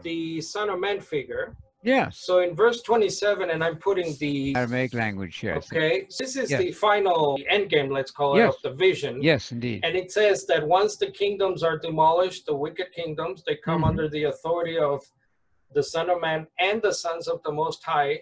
the Son of Man figure. Yes. So in verse 27, and I'm putting the Aramaic language here. okay, so this is Yes. the final end game, let's call it, Yes. of the vision. Yes, indeed. And it says that once the kingdoms are demolished, the wicked kingdoms, they come under the authority of the Son of Man and the sons of the Most High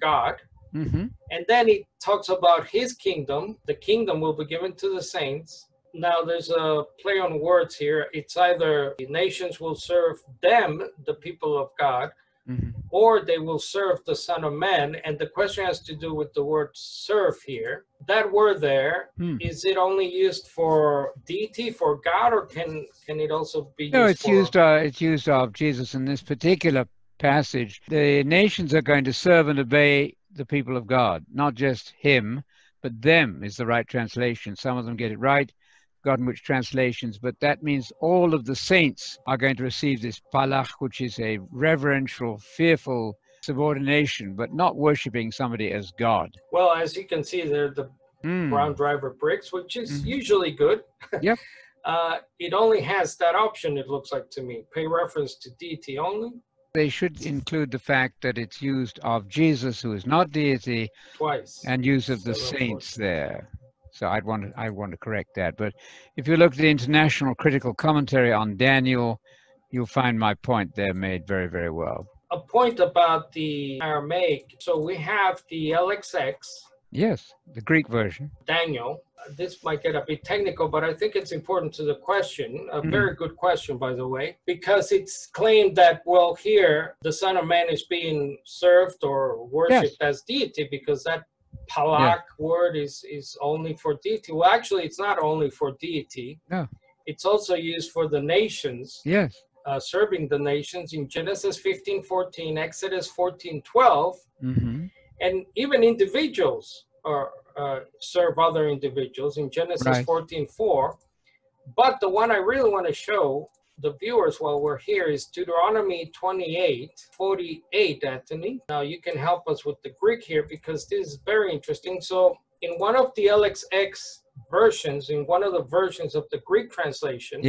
God. And then it talks about his kingdom. The kingdom will be given to the saints. Now there's a play on words here. It's either the nations will serve them, the people of God, or they will serve the Son of Man. And the question has to do with the word serve here. That word there, is it only used for deity, for God, or can it also be used No, it's for... it's used of Jesus in this particular passage. The nations are going to serve and obey the people of God, not just him, but them is the right translation. Some of them get it right, forgotten which translations, but that means all of the saints are going to receive this palach, which is a reverential, fearful subordination, but not worshiping somebody as God. Well, as you can see, they're the brown driver bricks, which is usually good. Yep. It only has that option, it looks like to me. Pay reference to deity only. They should include the fact that it's used of Jesus, who is not deity, twice, and use of the saints there. So I want to correct that. But if you look at the International Critical Commentary on Daniel, you'll find my point there made very, very well. A point about the Aramaic. So we have the LXX. Yes, the Greek version. Daniel. This might get a bit technical, but I think it's important to the question. A very good question, by the way, because it's claimed that, well, here the Son of Man is being served or worshipped as deity, because that palak word is only for deity. Well, actually, it's not only for deity. No. It's also used for the nations. Yes. Serving the nations in Genesis 15:14, Exodus 14:12, and even individuals serve other individuals in Genesis 14:4. But the one I really want to show the viewers while we're here is Deuteronomy 28:48, Anthony. Now you can help us with the Greek here because this is very interesting. So in one of the LXX versions, in one of the versions of the Greek translation,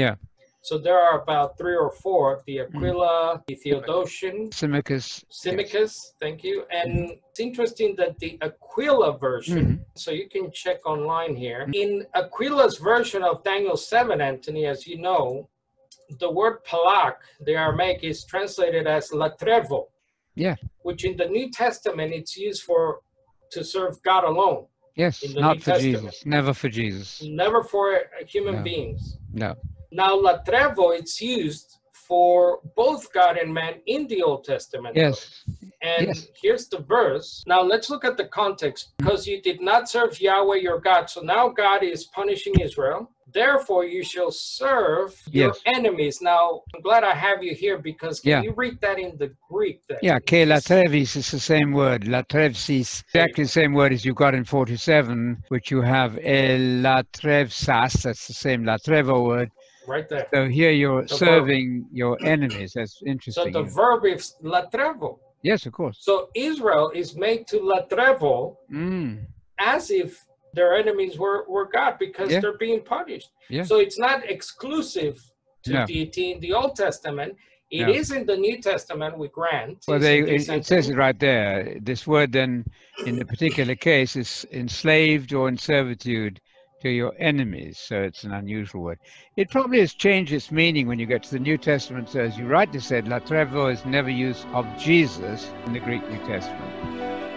so there are about 3 or 4, the Aquila, the Theodotion, Symmachus, thank you. And it's interesting that the Aquila version, so you can check online here. In Aquila's version of Daniel 7, Anthony, as you know, the word palak, the Aramaic, is translated as latrevo, which in the New Testament, it's used to serve God alone. Yes, not for Jesus, never for Jesus. Never for human beings. No. Now, latrevo, it's used for both God and man in the Old Testament. Yes. And here's the verse. Now, let's look at the context. Because you did not serve Yahweh your God. So now God is punishing Israel. Therefore, you shall serve your enemies. Now, I'm glad I have you here because can you read that in the Greek? Ke latrevis is the same word. Latrevsis, exactly the same word as you've got in 47, which you have latrevsas, that's the same latrevo word. Right there. So here you're serving your enemies. That's interesting. So the verb is latrevo. Yes, of course. So Israel is made to latrevo as if their enemies were God because they're being punished. So it's not exclusive to deity in the Old Testament. It is in the New Testament, we grant. Well, it says it right there. This word then, in the particular case, is enslaved or in servitude to your enemies. So it's an unusual word. It probably has changed its meaning when you get to the New Testament. So as you rightly said, latrevo is never used of Jesus in the Greek New Testament.